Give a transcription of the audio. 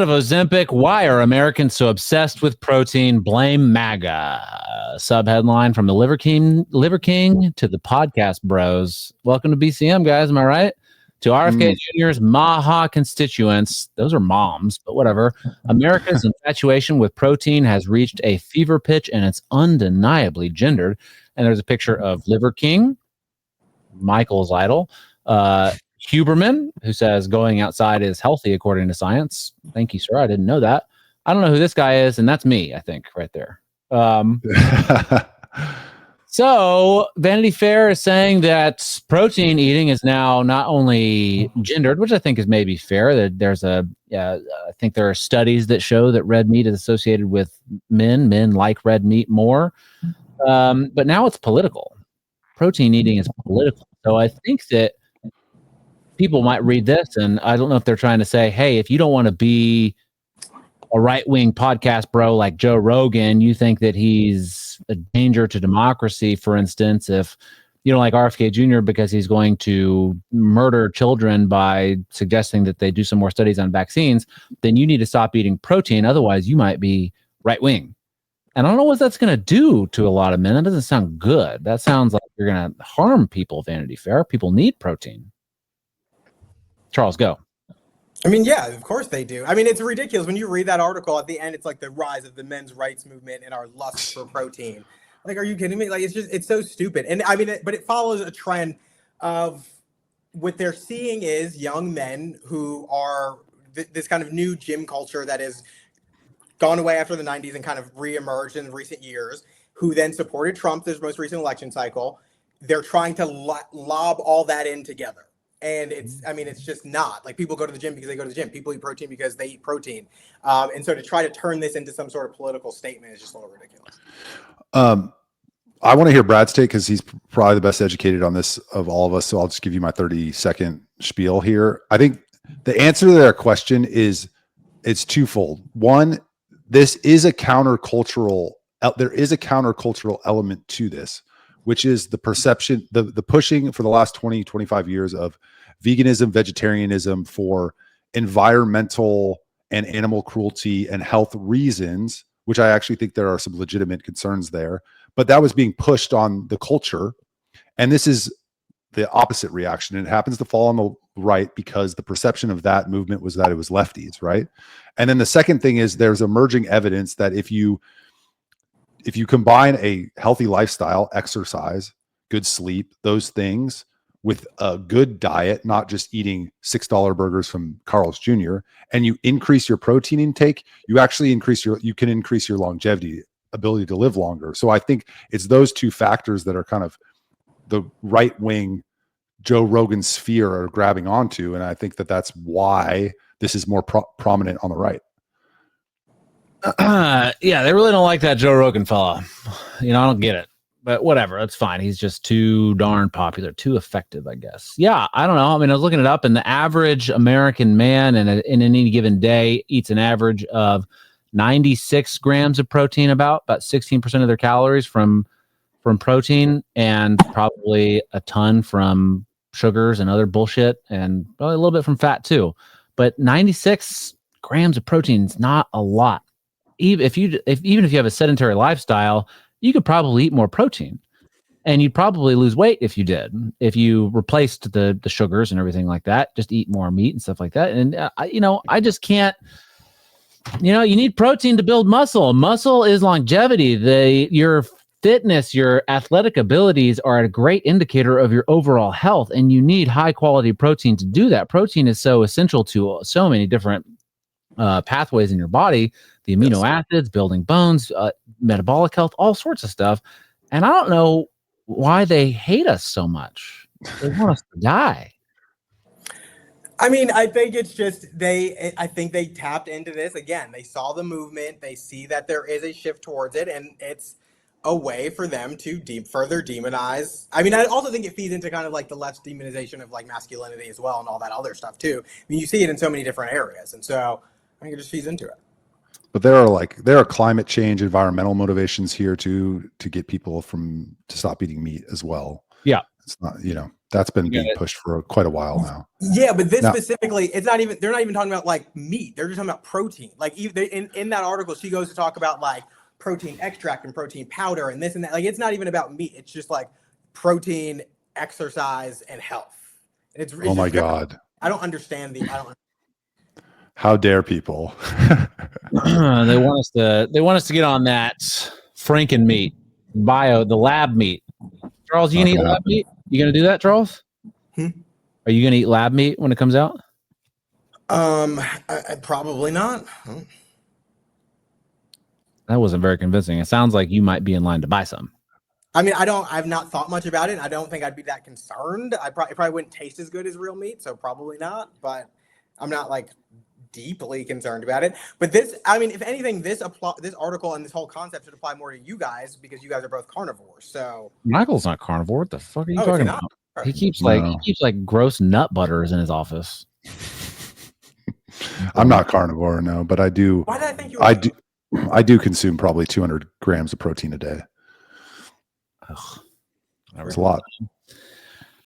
of Ozempic, why are Americans so obsessed with protein? Blame MAGA. Subheadline from the Liver King to the podcast bros. Welcome to BCM, guys. Am I right? To RFK Jr.'s MAHA constituents, those are moms, but whatever. America's infatuation with protein has reached a fever pitch, and it's undeniably gendered. And there's a picture of Liver King, Michael's idol, Huberman, who says going outside is healthy according to science. Thank you, sir. I didn't know that. I don't know who this guy is, and that's me, I think, right there. So Vanity Fair is saying that protein eating is now not only gendered, which I think is maybe fair. That there's I think there are studies that show that red meat is associated with men. Men like red meat more, but now it's political. Protein eating is political. So I think that people might read this, and I don't know if they're trying to say, hey, if you don't want to be a right-wing podcast bro like Joe Rogan, you think that he's a danger to democracy, for instance, if you don't like RFK Jr. because he's going to murder children by suggesting that they do some more studies on vaccines, then you need to stop eating protein. Otherwise, you might be right-wing. And I don't know what that's going to do to a lot of men. That doesn't sound good. That sounds like you're going to harm people, Vanity Fair. People need protein. Charles, go. I mean, yeah, of course they do. I mean, it's ridiculous. When you read that article at the end, it's like the rise of the men's rights movement and our lust for protein. Like, are you kidding me? Like, it's so stupid. And I mean, but it follows a trend of what they're seeing is young men who are this kind of new gym culture that has gone away after the 90s and kind of reemerged in recent years, who then supported Trump this most recent election cycle. They're trying to lob all that in together. And it's just not. Like, people go to the gym because they go to the gym. People eat protein because they eat protein. And so to try to turn this into some sort of political statement is just a little ridiculous. I want to hear Brad's take because he's probably the best educated on this of all of us. So I'll just give you my 30-second spiel here. I think the answer to their question is it's twofold. One, this is a countercultural. There is a countercultural element to this, which is the perception, the pushing for the last 20, 25 years of veganism, vegetarianism for environmental and animal cruelty and health reasons, which I actually think there are some legitimate concerns there. But that was being pushed on the culture. And this is the opposite reaction. And it happens to fall on the right because the perception of that movement was that it was lefties, right? And then the second thing is there's emerging evidence that if you combine a healthy lifestyle, exercise, good sleep, those things with a good diet, not just eating $6 burgers from Carl's Jr., and you increase your protein intake, you actually you can increase your longevity, ability to live longer. So I think it's those two factors that are kind of the right-wing Joe Rogan sphere are grabbing onto. And I think that that's why this is more prominent on the right. Yeah, they really don't like that Joe Rogan fella. I don't get it, but whatever. That's fine. He's just too darn popular, too effective, I guess. Yeah, I don't know. I mean, I was looking it up, and the average American man in any given day eats an average of 96 grams of protein, about 16% of their calories from protein, and probably a ton from sugars and other bullshit, and probably a little bit from fat too. But 96 grams of protein is not a lot. Even if you have a sedentary lifestyle, you could probably eat more protein, and you'd probably lose weight if you did. If you replaced the sugars and everything like that, just eat more meat and stuff like that. And I just can't. You need protein to build muscle. Muscle is longevity. Your fitness, your athletic abilities are a great indicator of your overall health, and you need high quality protein to do that. Protein is so essential to so many different pathways in your body, the amino acids, building bones, metabolic health, all sorts of stuff. And I don't know why they hate us so much. They want us to die. I mean, I think it's just I think they tapped into this again. They saw the movement. They see that there is a shift towards it, and it's a way for them to further demonize. I mean, I also think it feeds into kind of like the left's demonization of like masculinity as well and all that other stuff too. I mean, you see it in so many different areas, and so I think it just feeds into it. But there are climate change, environmental motivations here to get people to stop eating meat as well. Yeah. It's not, that's been being pushed for quite a while now. Yeah, but this specifically, it's not even. They're not even talking about like meat. They're just talking about protein. Like in that article, she goes to talk about like protein extract and protein powder and this and that. Like it's not even about meat. It's just like protein, exercise, and health. And it's oh my God. I don't understand How dare people? They want us to get on that Franken meat, the lab meat. Charles, you gonna eat lab meat? You gonna do that, Charles? Are you gonna eat lab meat when it comes out? I probably not. That wasn't very convincing. It sounds like you might be in line to buy some. I mean, I've not thought much about it. I don't think I'd be that concerned. It probably wouldn't taste as good as real meat, so probably not. But I'm not like deeply concerned about it. But if anything, this article and this whole concept should apply more to you guys because you guys are both carnivores. So Michael's not carnivore. What the fuck are you talking about? He keeps like gross nut butters in his office. I'm not carnivore, no, but I do. Why did I think you were? I do consume probably 200 grams of protein a day. Ugh, That's a lot.